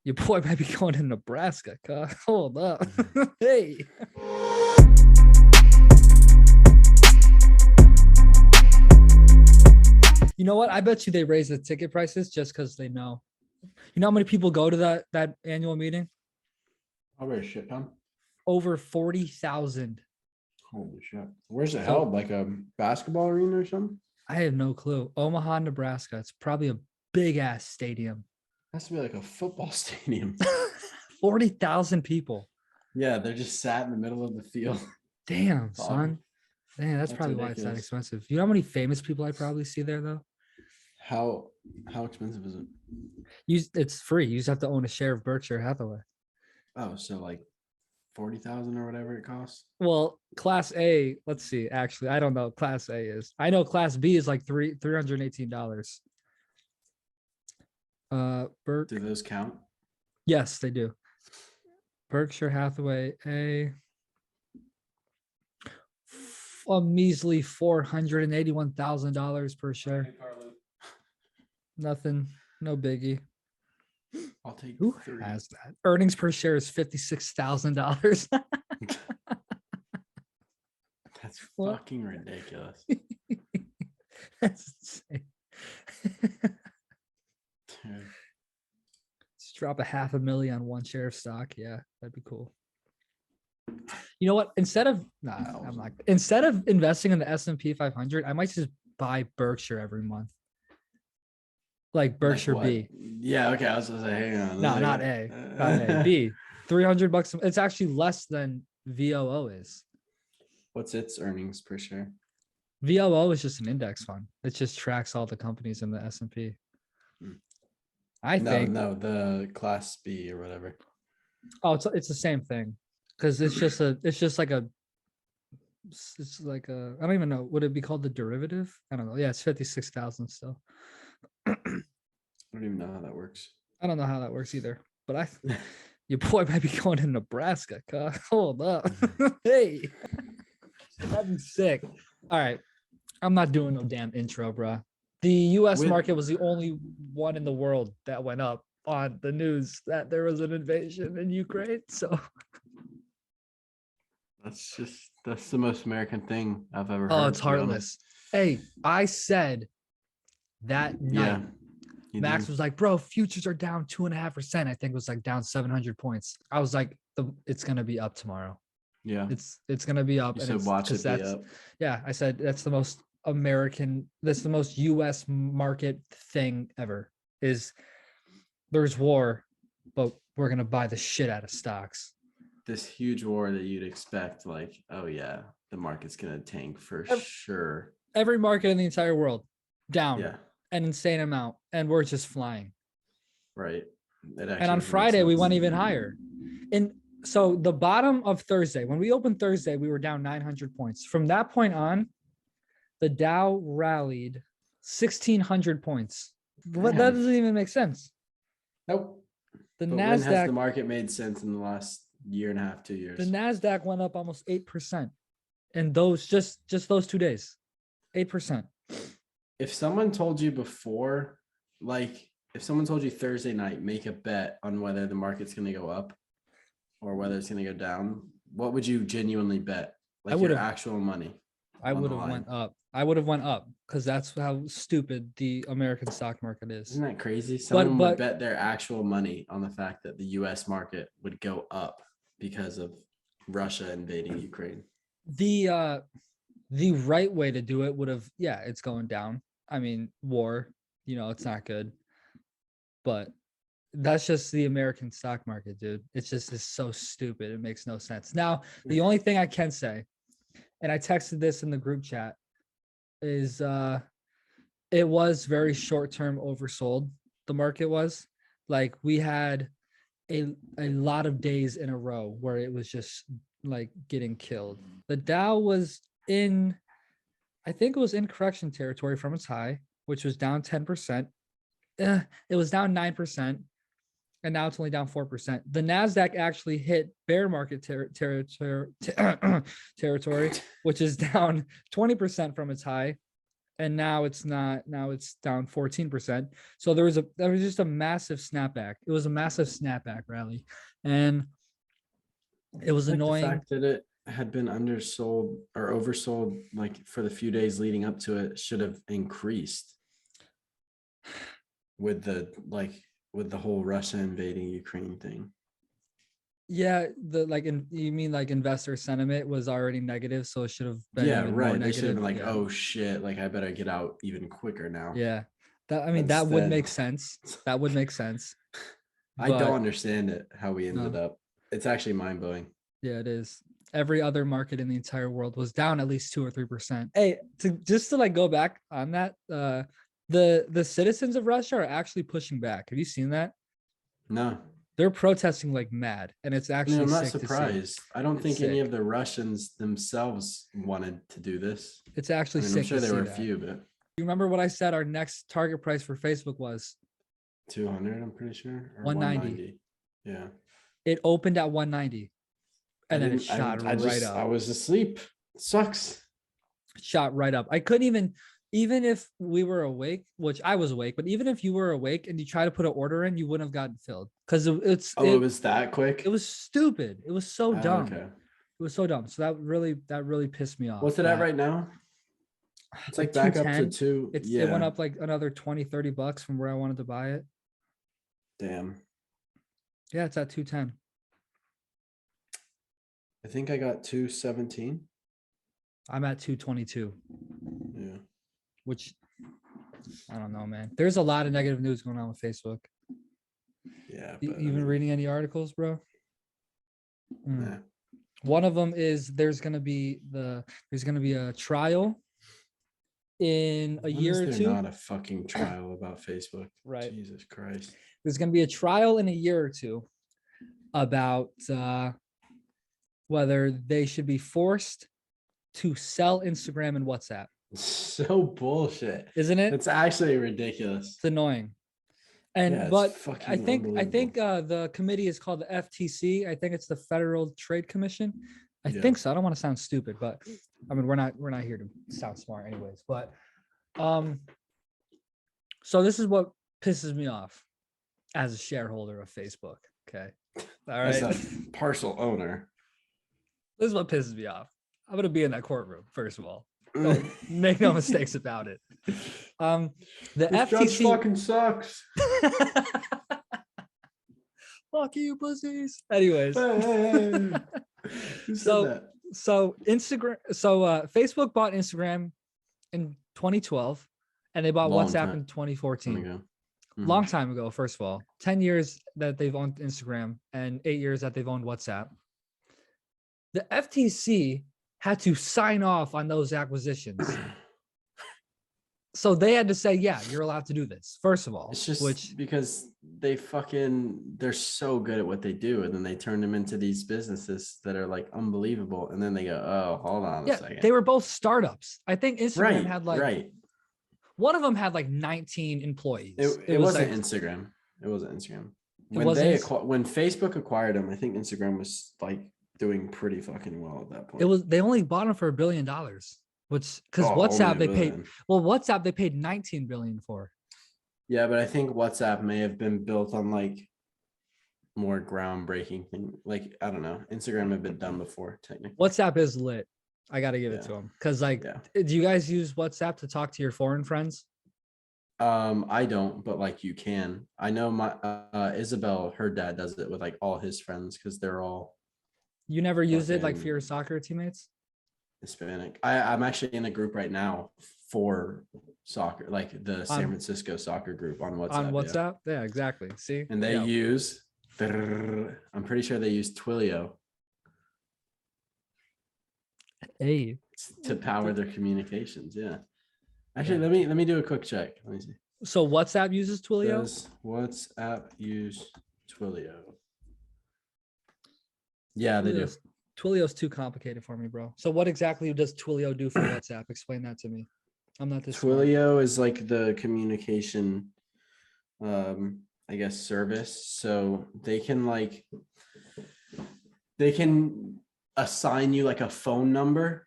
Your boy might be going to Nebraska. Hold up. Hey. You know what? I bet you they raise the ticket prices just because they know. You know how many people go to that annual meeting? Over a shit ton. Over 40,000. Holy shit. Where's it held? Like a basketball arena or something? I have no clue. Omaha, Nebraska. It's probably a big ass stadium. Has to be like a football stadium. 40,000 people. Yeah, they're just sat in the middle of the field. Damn, son. Damn, that's probably ridiculous. why it's that expensive. You know how many famous people I probably see there though? How expensive is it? It's free. You just have to own a share of Berkshire Hathaway. Oh, so like 40,000 or whatever it costs. Well, Class A. Let's see. Actually, I don't know. What Class A is. I know Class B is like $318. Do those count? Yes, they do. Berkshire Hathaway a measly $481,000 per share. Nothing, no biggie. I'll take Who 3. has that? Earnings per share is $56,000. That's fucking ridiculous. That's insane. Dude. Just drop $500,000 on one share of stock. Yeah, that'd be cool. You know what? Instead of investing in the S&P 500, I might just buy Berkshire every month. Like Berkshire B. Yeah, okay. I was gonna say, hang on. No, not A. Not A. B. $300. It's actually less than VOO is. What's its earnings per share? VOO is just an index fund. It just tracks all the companies in the S&P. I think the Class B or whatever. Oh, it's the same thing. Because it's like a I don't even know. Would it be called the derivative? I don't know. Yeah, it's 56,000 still. I don't even know how that works. I don't know how that works either. But your boy might be going to Nebraska. Hold up. Hey. That'd be sick. All right. I'm not doing no damn intro, bro. The US market was the only one in the world that went up on the news that there was an invasion in Ukraine. So that's the most American thing I've ever heard. Oh, it's heartless. Hey, I said that night. Yeah, Max was like, bro, futures are down 2.5%. I think it was like down 700 points. I was like, it's gonna be up tomorrow. Yeah, it's gonna be up. You said watch it be up. Yeah, I said that's the most that's the most US market thing ever. Is there's war, but we're gonna buy the shit out of stocks. This huge war that you'd expect, like, oh yeah, the market's gonna tank for sure. Every market in the entire world down. Yeah. An insane amount, and we're just flying. Right. And on Friday, we went even higher. And so the bottom of Thursday, when we opened Thursday, we were down 900 points. From that point on, the Dow rallied 1,600 points. But that doesn't even make sense. Nope. But Nasdaq. When has the market made sense in the last year and a half, 2 years? The Nasdaq went up almost 8%, and those just those 2 days, 8%. If someone told you before, like if someone told you Thursday night, make a bet on whether the market's going to go up or whether it's going to go down, what would you genuinely bet? Like your actual money? I would have went up. I would have went up because that's how stupid the American stock market is. Isn't that crazy? Someone would bet their actual money on the fact that the US market would go up because of Russia invading Ukraine. The right way to do it would have, it's going down. I mean, war, it's not good. But that's just the American stock market, dude. It's so stupid. It makes no sense. Now, the only thing I can say, and I texted this in the group chat, is it was very short-term oversold. The market was like we had a lot of days in a row where it was just like getting killed. The Dow was I think it was in correction territory from its high, which was down 10%. It was down 9%, and now it's only down 4%. The Nasdaq actually hit bear market territory, which is down 20% from its high, and now it's not. Now it's down 14%. So there was just a massive snapback. It was a massive snapback rally, and it was Like the annoying. fact that it had been undersold or oversold like for the few days leading up to it should have increased with the whole Russia invading Ukraine thing. Yeah, you mean like investor sentiment was already negative, so it should have been Yeah, even more right. They should have negative. been like, Yeah. oh shit, like I better get out even quicker now. Yeah. That would Instead, make sense. That would make sense. I don't But understand it, how we ended no, up. It's actually mind blowing. yeah, it is. Every other market in the entire world was down at least 2 or 3%. Hey, just to like go back on that, the citizens of Russia are actually pushing back. Have you seen that? No, They're protesting like mad, and it's I mean, actually I'm not sick to see. surprised. I don't It's think any sick. of the Russians themselves wanted to do this. It's I actually mean, I'm sick sure to there were see a that. few, but You remember what I said our next target price for Facebook was? 200, I'm pretty sure, or 190. 190. Yeah. It opened at 190, and then it shot right I up. was asleep. It sucks. Shot right up. I couldn't even if we were awake, which I was awake, but even if you were awake and you try to put an order in, you wouldn't have gotten filled because Oh, it was that quick? it was stupid. It was so Oh, dumb. okay. It was so dumb. So that really pissed me off. What's it at right now? It's like back up to 210. two. It went up like another 20-30 bucks from where I wanted to buy it. Damn. Yeah, it's at 210. I think I got 217. I'm at 222, Yeah. which I don't know, man. There's a lot of negative news going on with Facebook. Yeah. You But, been reading any articles, bro? nah. One of them is there's gonna be a trial in a year or When is two. there not a fucking trial about Facebook? Right. Jesus Christ. There's gonna be a trial in a year or two about whether they should be forced to sell Instagram and WhatsApp. So bullshit. Isn't it? It's actually ridiculous. It's annoying. And Yeah, it's but fucking I think unbelievable. the committee is called the FTC. I think it's the Federal Trade Commission. I Yeah. think so. I don't want to sound stupid, but I mean we're not here to sound smart anyways. But so this is what pisses me off as a shareholder of Facebook. Okay. All right. As a partial owner. This is what pisses me off. I'm gonna be in that courtroom, first of all. Don't make no mistakes about it. The This judge FTC fucking sucks. fuck you, pussies. Anyways, Hey. Who said so that? Facebook bought Instagram in 2012, and they bought Long WhatsApp time in 2014. ago. Long time ago. First of all, 10 years that they've owned Instagram and 8 years that they've owned WhatsApp. The FTC had to sign off on those acquisitions. So they had to say, yeah, you're allowed to do this, first of all. It's just because they're so good at what they do, and then they turn them into these businesses that are like unbelievable, and then they go, oh, hold on a second. They were both startups. I think Instagram had like one of them had like 19 employees. It wasn't like, Instagram. It wasn't Instagram. When Facebook acquired them, I think Instagram was like doing pretty fucking well at that point. They only bought them for $1 billion. Which because WhatsApp WhatsApp they paid 19 billion for. Yeah, but I think WhatsApp may have been built on like more groundbreaking thing. Like I don't know, Instagram had been done before technically. WhatsApp is lit. I got to give it to them because do you guys use WhatsApp to talk to your foreign friends? I don't, but like you can. I know my Isabel, her dad does it with like all his friends because they're all. You never use it like for your soccer teammates? Hispanic. I'm actually in a group right now for soccer, like the San Francisco soccer group on WhatsApp. On WhatsApp? Yeah, exactly. See? And they use, I'm pretty sure they use Twilio. Hey. To power their communications. Yeah. Actually, let me do a quick check. Let me see. So WhatsApp uses Twilio? Does WhatsApp use Twilio? Yeah, they do. Twilio's too complicated for me, bro. So what exactly does Twilio do for WhatsApp? Explain that to me. I'm not this Twilio smart. Is like the communication, I guess, service. So they can assign you like a phone number,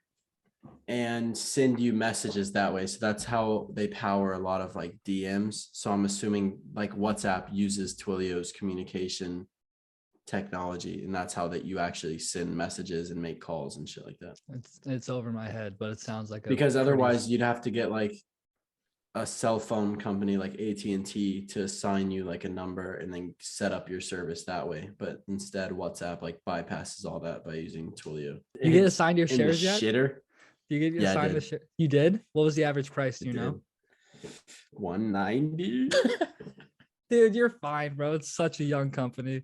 and send you messages that way. So that's how they power a lot of like DMs. So I'm assuming like WhatsApp uses Twilio's communication technology, and that's how that you actually send messages and make calls and shit like that. It's over my head, but it sounds like a Because pretty otherwise you'd have to get like a cell phone company like AT&T to assign you like a number and then set up your service that way. But instead WhatsApp like bypasses all that by using Twilio. You get It's assigned your in the shares yet? shitter. You get Yeah, I assigned the did. share? You did? What was the average price? Do It you know? did. 190. Dude, you're fine, bro. It's such a young company.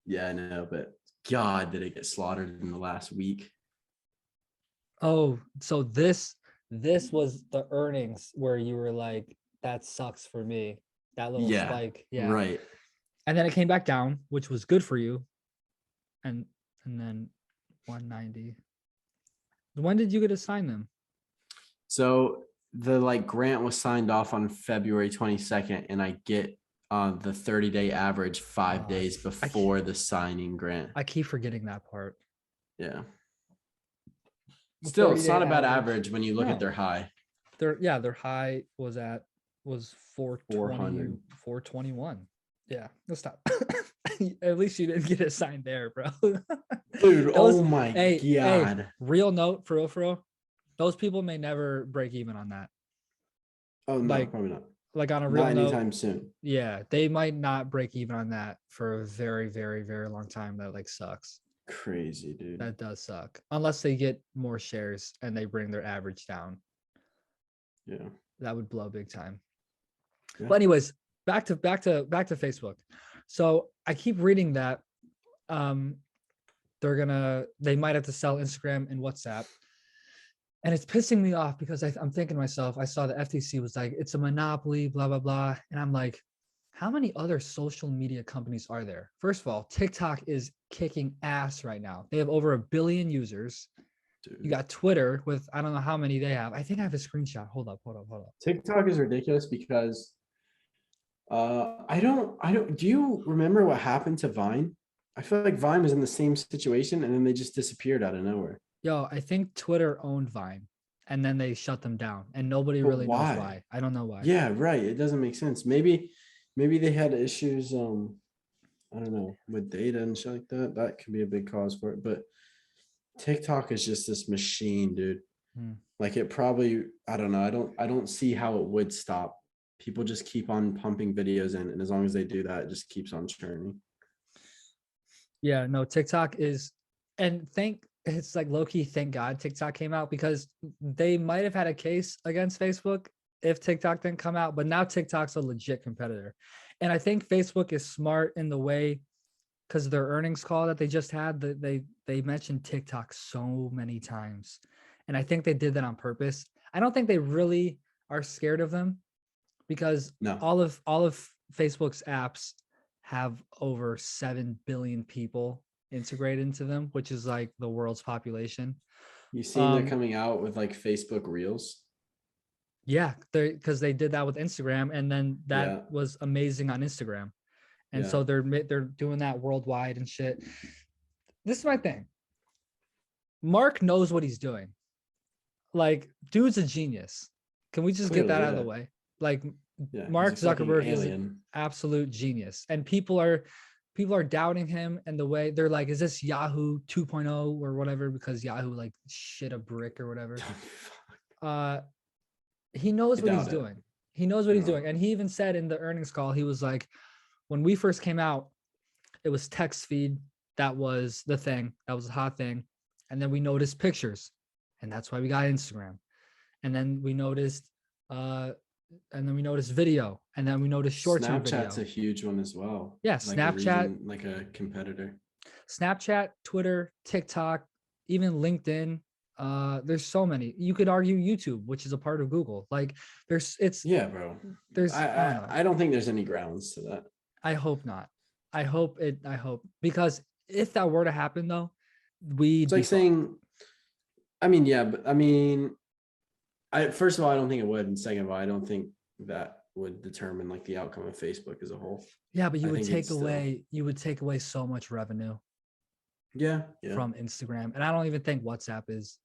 Yeah, I know, but God, did it get slaughtered in the last week? Oh, so this was the earnings where you were like, that sucks for me. That little Yeah, spike. Yeah. right. And then it came back down, which was good for you. And then 190. When did you get assigned them? So the like grant was signed off on February 22nd, and I get the 30-day average 5 days before the signing grant. I keep forgetting that part. Yeah. The Still, it's 30-day not a bad average when you look No. at their high. Their high was 420, 400. 421. Yeah, let's stop. At least you didn't get assigned there, bro. Dude, Those, oh my God. real note, for real. Those people may never break even on that. Oh, no, Like, probably not. like on a Not real note, anytime soon. yeah, they might not break even on that for a very, very, very long time. That like sucks. Crazy, dude. That does suck. Unless they get more shares and they bring their average down. Yeah. That would blow big time. Yeah. But anyways, back to Facebook. So I keep reading that they might have to sell Instagram and WhatsApp. And it's pissing me off because I'm thinking to myself, I saw the FTC was like, it's a monopoly, blah, blah, blah. And I'm like, how many other social media companies are there? First of all, TikTok is kicking ass right now. They have over 1 billion users. Dude. You got Twitter with, I don't know how many they have. I think I have a screenshot. Hold up. TikTok is ridiculous because I don't do you remember what happened to Vine? I feel like Vine was in the same situation and then they just disappeared out of nowhere. Yo, I think Twitter owned Vine and then they shut them down and nobody But really knows why. I don't know why. Yeah, right. It doesn't make sense. Maybe they had issues, I don't know, with data and shit like that. That could be a big cause for it. But TikTok is just this machine, dude. Like it probably, I don't know. I don't see how it would stop. People just keep on pumping videos in, and as long as they do that, it just keeps on churning. Yeah, no, TikTok is, and it's like low-key, thank God TikTok came out because they might have had a case against Facebook if TikTok didn't come out, but now TikTok's a legit competitor. And I think Facebook is smart in the way, because their earnings call that they just had, they mentioned TikTok so many times. And I think they did that on purpose. I don't think they really are scared of them because No. all of Facebook's apps have over 7 billion people integrated into them, which is like the world's population. You seen they're coming out with like Facebook Reels? Yeah, because they did that with Instagram, and then that was amazing on Instagram. And so they're doing that worldwide and shit. This is my thing. Mark knows what he's doing. Like, dude's a genius. Can we just get that out of the way? Like, Mark Zuckerberg is an absolute genius, and people are doubting him, and the way they're like, is this Yahoo 2.0 or whatever, because Yahoo like shit a brick or whatever. He knows what he's doing. He knows what he's doing. And he even said in the earnings call, he was like, when we first came out, it was text feed. That was the thing. That was a hot thing. And then we noticed pictures, and that's why we got Instagram. And then we noticed video, and then we noticed short-term video. Snapchat's a huge one as well. Yeah, like Snapchat, like a competitor. Snapchat, Twitter, TikTok, even LinkedIn. There's so many. You could argue YouTube, which is a part of Google. Like bro. I don't think there's any grounds to that. I hope not. I hope because if that were to happen though, it's like saying, first of all, I don't think it would. And second of all, I don't think that would determine like the outcome of Facebook as a whole. Yeah, but you would take away so much revenue. Yeah. From Instagram. And I don't even think WhatsApp is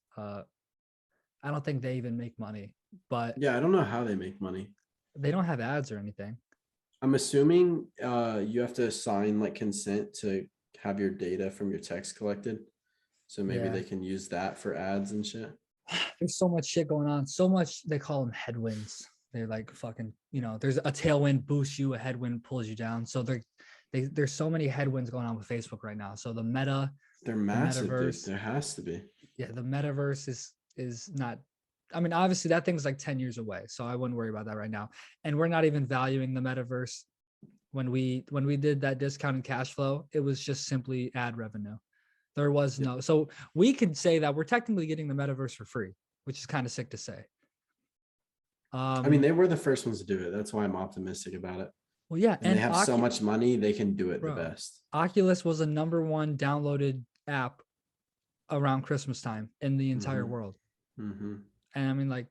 I don't think they even make money, but Yeah, I don't know how they make money. they don't have ads or anything. I'm assuming you have to sign like consent to have your data from your text collected. So maybe Yeah. they can use that for ads and shit. There's so much shit going on. So much, they call them headwinds. They're like fucking, there's a tailwind boosts you, a headwind pulls you down. So there's so many headwinds going on with Facebook right now. So the They're the massive, dude. metaverse, There has to be. yeah, the metaverse is not. I mean, obviously that thing's like 10 years away, so I wouldn't worry about that right now. And we're not even valuing the metaverse. When we did that discounted cash flow, it was just simply ad revenue. There was no, so we could say that we're technically getting the metaverse for free, which is kind of sick to say. I mean, they were the first ones to do it. That's why I'm optimistic about it. Well, yeah, And they have so much money, they can do it the bro, best. Oculus was the #1 downloaded app around Christmas time in the entire world. Mm-hmm. And I mean, like,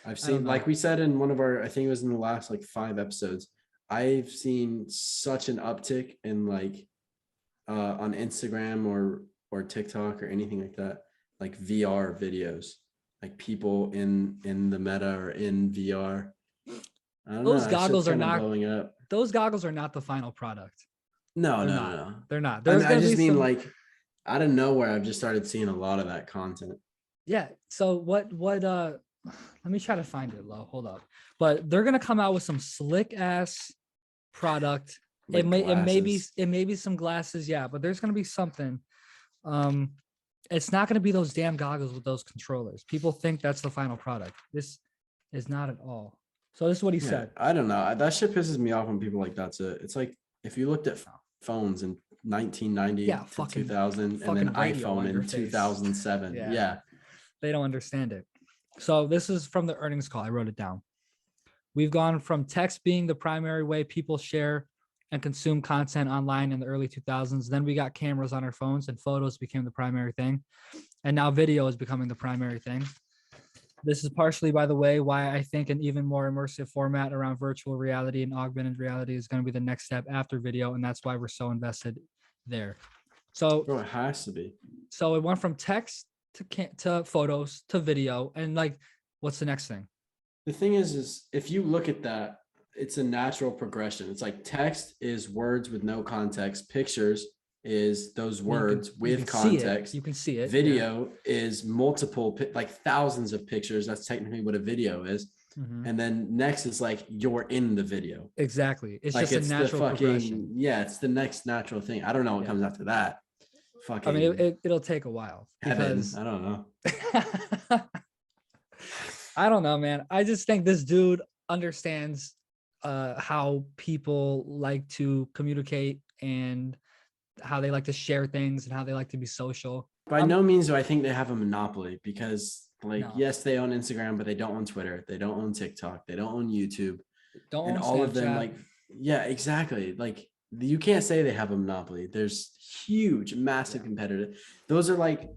I've seen, like we said in one of our, I think it was in the last like 5 episodes, I've seen such an uptick in like on Instagram or TikTok or anything like that, like VR videos, like people in the meta or in VR. I don't those know, goggles are not blowing up. those goggles are not the final product. No, They're not. I There's just mean like out of nowhere, I've just started seeing a lot of that content. Yeah. So what let me try to find it, low. Hold up. But they're gonna come out with some slick ass product. Like it may be some glasses, yeah, but there's gonna be something. It's not gonna be those damn goggles with those controllers. People think that's the final product. This is not at all. So this is what he said. I don't know. That shit pisses me off when people like that's it. It's like if you looked at phones in 1990 to 2000 and then iPhone in 2007. Yeah. They don't understand it. So this is from the earnings call. I wrote it down. We've gone from text being the primary way people share and consume content online in the early 2000s. Then we got cameras on our phones and photos became the primary thing. And now video is becoming the primary thing. This is partially, by the way, why I think an even more immersive format around virtual reality and augmented reality is going to be the next step after video. And that's why we're so invested there. So Bro, it has to be. So it went from text to photos to video. And like, what's the next thing? The thing is if you look at that, it's a natural progression. It's like text is words with no context. Pictures is those words with context. You can see it. Video is multiple, like thousands of pictures. That's technically what a video is. Mm-hmm. And then next is like you're in the video. Exactly. It's like just a natural progression. Yeah, it's the next natural thing. I don't know what comes after that. Fucking, I mean, it'll take a while. Because I don't know. I don't know, man. I just think this dude understands how people like to communicate and how they like to share things and how they like to be social. By no means do I think they have a monopoly because yes, they own Instagram, but they don't own Twitter. They don't own TikTok. They don't own YouTube. Don't own all Snapchat. Of them yeah, exactly. Like you can't say they have a monopoly. There's huge, massive competitor. Those are like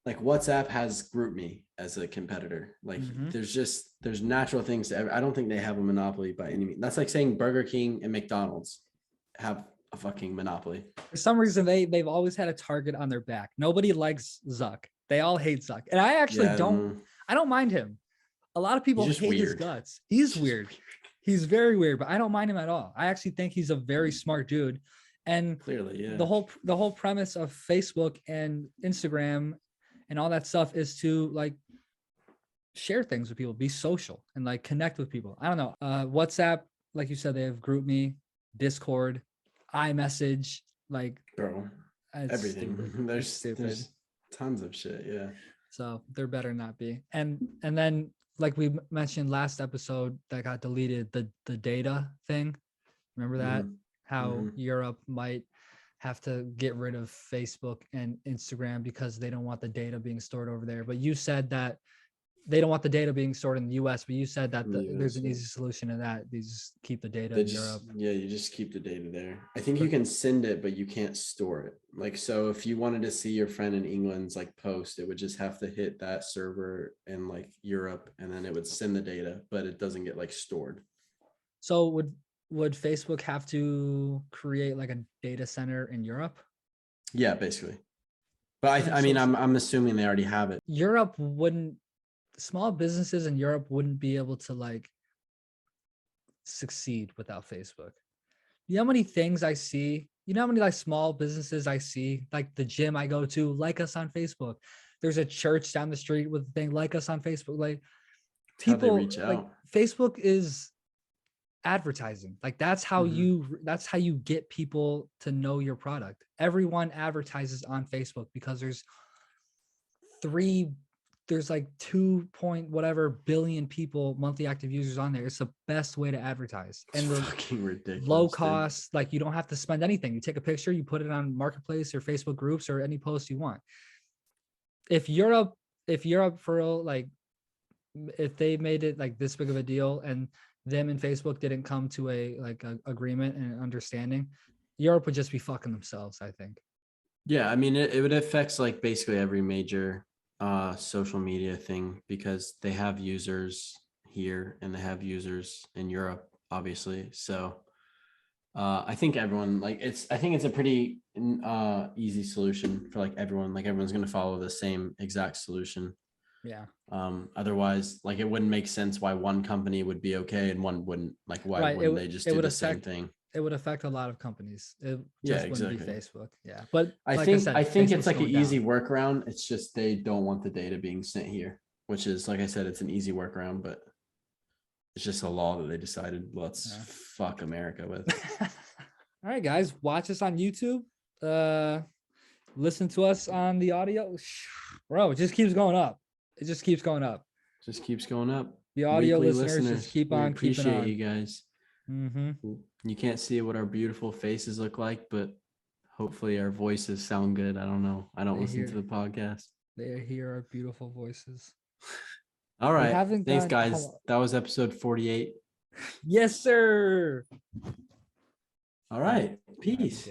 WhatsApp has GroupMe as a competitor. Like there's natural things. I don't think they have a monopoly by any means. That's like saying Burger King and McDonald's have a fucking monopoly. For some reason, they've always had a target on their back. Nobody likes Zuck. They all hate Zuck. And I actually I don't mind him. A lot of people hate his guts. He's weird. He's very weird, but I don't mind him at all. I actually think he's a very smart dude. And clearly, yeah. The whole premise of Facebook and Instagram and all that stuff is to like share things with people, be social and like connect with people. I don't know. WhatsApp, like you said, they have GroupMe, Discord, iMessage, like bro, everything. There's tons of shit. Yeah. So there better not be. And then like we mentioned last episode that got deleted, the data thing. Remember that? How Europe might have to get rid of Facebook and Instagram because they don't want the data being stored over there. But you said that they don't want the data being stored in the US, but you said that there's an easy solution to that. They just keep the data in Europe. Yeah, you just keep the data there. I think you can send it, but you can't store it. Like, so if you wanted to see your friend in England's like post, it would just have to hit that server in like Europe and then it would send the data, but it doesn't get like stored. So would Facebook have to create like a data center in Europe? Yeah, basically. But I mean, I'm assuming they already have it. Europe wouldn't small businesses in Europe wouldn't be able to like succeed without Facebook. You know how many things I see? You know how many like small businesses I see? Like the gym I go to, like us on Facebook. There's a church down the street with a thing, like us on Facebook. Like It's how they people, reach like out. Facebook is advertising. Like that's how you get people to know your product. Everyone advertises on Facebook because there's like 2 point whatever billion people, monthly active users on there. It's the best way to advertise. It's And the fucking ridiculous. low dude. cost, like you don't have to spend anything. You take a picture, you put it on Marketplace or Facebook groups or any post you want. If Europe for real, like if they made it like this big of a deal and them and Facebook didn't come to a agreement and understanding, Europe would just be fucking themselves, I think. Yeah, I mean, it would affect like basically every major social media thing because they have users here and they have users in Europe, obviously. So I think everyone like I think it's a pretty easy solution for like everyone. Like everyone's gonna follow the same exact solution. Yeah. Otherwise, like it wouldn't make sense why one company would be okay and one wouldn't. Like why Right. wouldn't they just do the same thing? It would affect a lot of companies. It Yeah, just wouldn't be exactly. Facebook. Yeah. But I like think said, I think it's Facebook's like an going easy down. workaround. It's just they don't want the data being sent here, which is like I said, it's an easy workaround, but it's just a law that they decided let's fuck America with. All right, guys, watch us on YouTube. Listen to us on the audio. Bro, it just keeps going up. It just keeps going up. Just keeps going up. The audio Weekly listeners just keep we on keeping appreciate on. you guys. You can't see what our beautiful faces look like, but hopefully our voices sound good. I don't know. I don't listen to the podcast. They hear our beautiful voices. All right. Thanks, guys. That was episode 48. Yes, sir. All right. Peace.